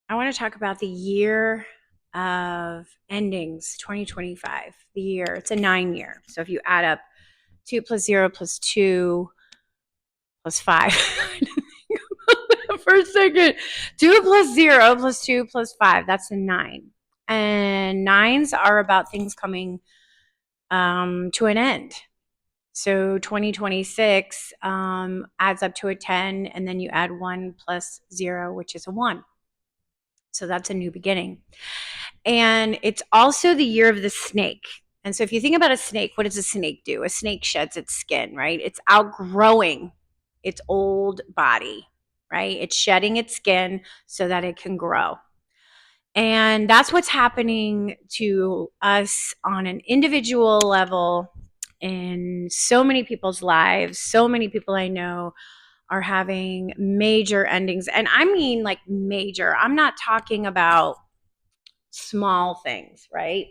I want to talk about the year of endings, 2025. The year, it's a 9 year. So if you add up 2 plus 0 plus 2 plus 5, for a second, 2 plus 0 plus 2 plus 5, that's a 9. And nines are about things coming to an end. So 2026 adds up to a 10, and then you add 1 plus 0, which is a 1. So that's a new beginning. And it's also the year of the snake. And so if you think about a snake, what does a snake do? A snake sheds its skin, right? It's outgrowing its old body, right? It's shedding its skin so that it can grow. And that's what's happening to us on an individual level in so many people's lives. So many people I know are having major endings. And I mean like major. I'm not talking about small things, right?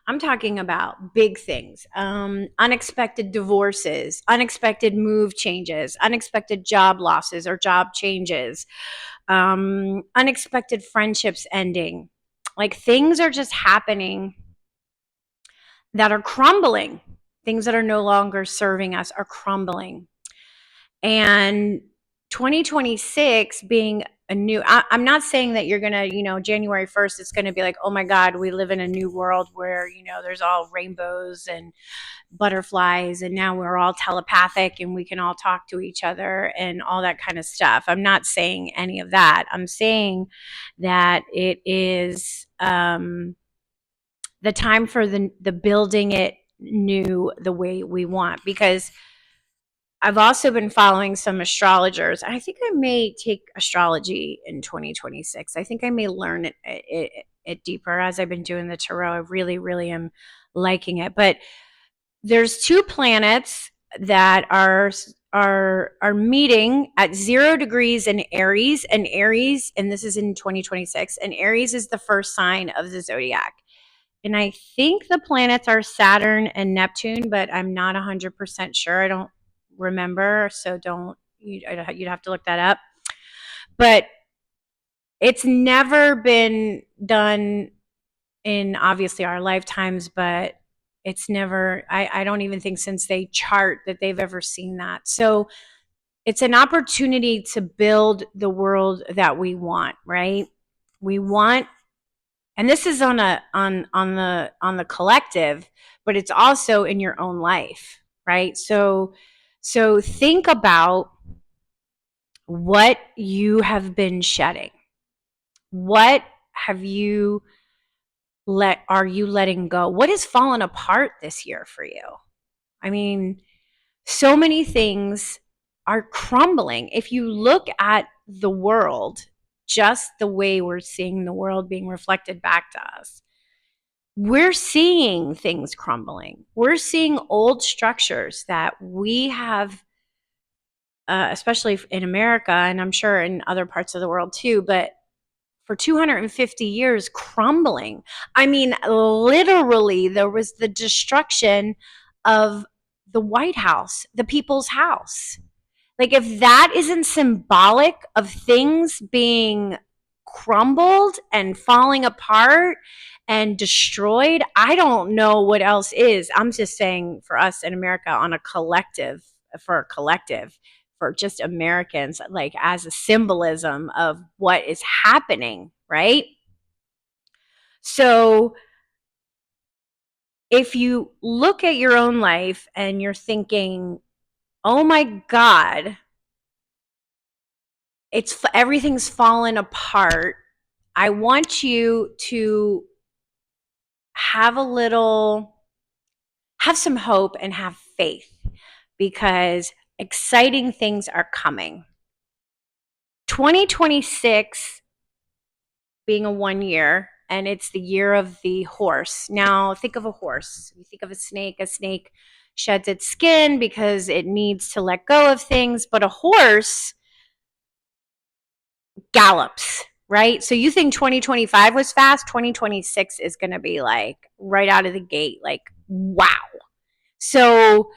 I'm talking about big things, unexpected divorces, unexpected move changes, unexpected job losses or job changes, unexpected friendships ending. Like things are just happening that are crumbling. Things that are no longer serving us are crumbling. And 2026 being a new, I'm not saying that you're going to, January 1st, it's going to be like, oh my God, we live in a new world where, there's all rainbows and butterflies and now we're all telepathic and we can all talk to each other and all that kind of stuff. I'm not saying any of that. I'm saying that it is the time for the building it new the way we want, because I've also been following some astrologers. I think I may take astrology in 2026. I think I may learn it deeper as I've been doing the tarot. I really, really am liking it. But there's two planets that are meeting at 0 degrees in Aries, and this is in 2026. And Aries is the first sign of the zodiac. And I think the planets are Saturn and Neptune, but I'm not 100% sure. I don't remember, so you'd have to look that up. But it's never been done in obviously our lifetimes, but it's never, I don't even think since they chart that they've ever seen that. So it's an opportunity to build the world that we want, right? We want, and this is on the collective, but it's also in your own life, right? So think about what you have been shedding. What are you letting go? What has fallen apart this year for you? I mean, so many things are crumbling. If you look at the world, just the way we're seeing the world being reflected back to us, we're seeing things crumbling. We're seeing old structures that we have, especially in America, and I'm sure in other parts of the world too, but for 250 years crumbling. I mean, literally, there was the destruction of the White House, the people's house. Like, if that isn't symbolic of things being crumbled and falling apart and destroyed, I don't know what else is. I'm just saying for us in America on a collective, for just Americans, like as a symbolism of what is happening, right? So if you look at your own life and you're thinking, oh my God, everything's fallen apart. I want you to have some hope and have faith, because exciting things are coming. 2026 being a 1 year, and it's the year of the horse. Now, think of a horse. You think of a snake sheds its skin because it needs to let go of things, but a horse gallops, right? So you think 2025 was fast, 2026 is going to be like right out of the gate, like, wow. So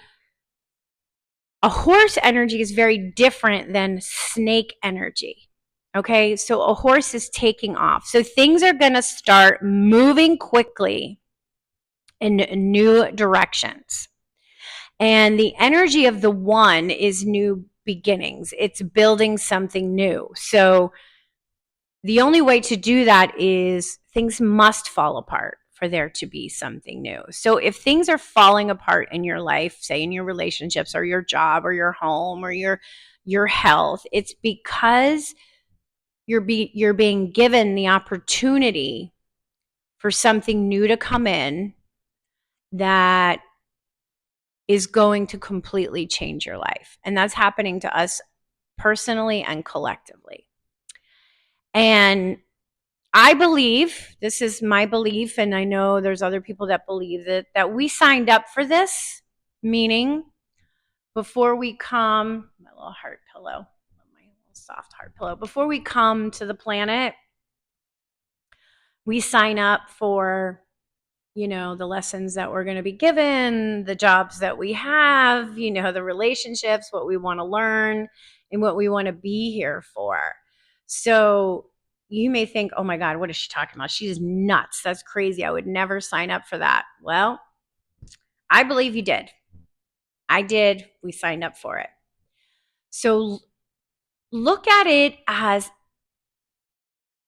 a horse energy is very different than snake energy. Okay, so a horse is taking off. So things are going to start moving quickly in new directions. And the energy of the one is new beginnings. It's building something new. So the only way to do that is things must fall apart for there to be something new. So if things are falling apart in your life, say in your relationships or your job or your home or your health, it's because you're being given the opportunity for something new to come in that is going to completely change your life. And that's happening to us personally and collectively. And I believe, this is my belief, and I know there's other people that believe it, that we signed up for this, meaning before we come, my little heart pillow, my little soft heart pillow, before we come to the planet, we sign up for, you know, the lessons that we're going to be given, the jobs that we have, you know, the relationships, what we want to learn, and what we want to be here for. So you may think, oh my God, what is she talking about? She's nuts. That's crazy. I would never sign up for that. Well, I believe you did. I did. We signed up for it. So look at it as,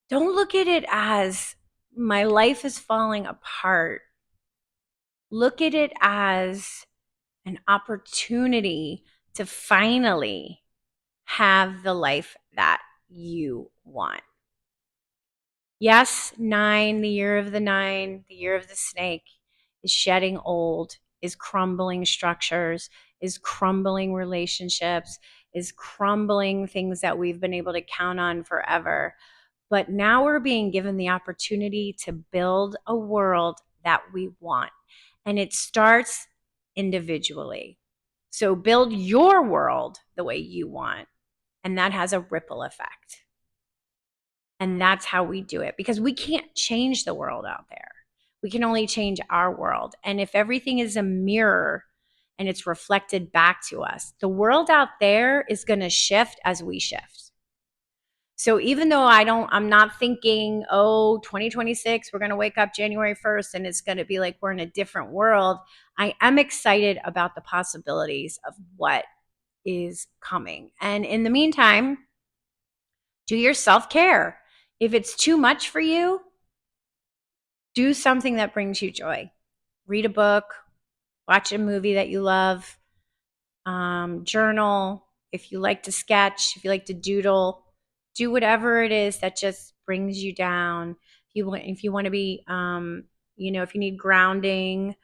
don't look at it as my life is falling apart. Look at it as an opportunity to finally have the life that you want. Yes, 9, the year of the 9, the year of the snake, is shedding old, is crumbling structures, is crumbling relationships, is crumbling things that we've been able to count on forever. But now we're being given the opportunity to build a world that we want. And it starts individually. So build your world the way you want. And that has a ripple effect. And that's how we do it, because we can't change the world out there. We can only change our world. And if everything is a mirror and it's reflected back to us, the world out there is going to shift as we shift. So even though I'm not thinking, oh, 2026, we're going to wake up January 1st and it's going to be like we're in a different world, I am excited about the possibilities of what is coming. And in the meantime, do your self-care. If it's too much for you, do something that brings you joy. Read a book, watch a movie that you love, journal. If you like to sketch, if you like to doodle, do whatever it is that just brings you down. If you want to be, if you need grounding,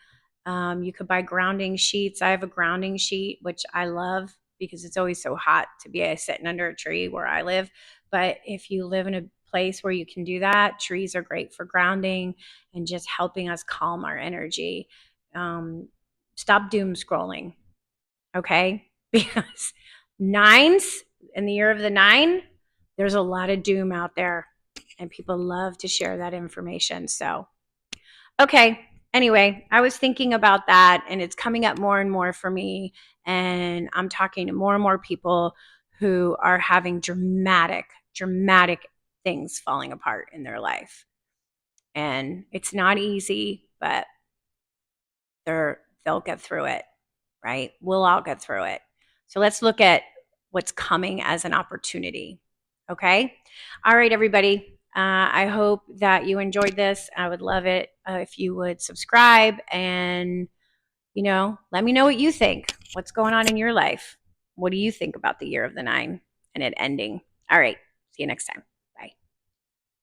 you could buy grounding sheets. I have a grounding sheet, which I love because it's always so hot to be sitting under a tree where I live. But if you live in a place where you can do that, trees are great for grounding and just helping us calm our energy. Stop doom scrolling, okay? Because 9s in the year of the 9, there's a lot of doom out there and people love to share that information. So, okay. Anyway, I was thinking about that and it's coming up more and more for me. And I'm talking to more and more people who are having dramatic things falling apart in their life. And it's not easy, but they'll get through it, right? We'll all get through it. So let's look at what's coming as an opportunity. Okay. All right, everybody. I hope that you enjoyed this. I would love it if you would subscribe and, let me know what you think. What's going on in your life? What do you think about the year of the 9 and it ending? All right. See you next time.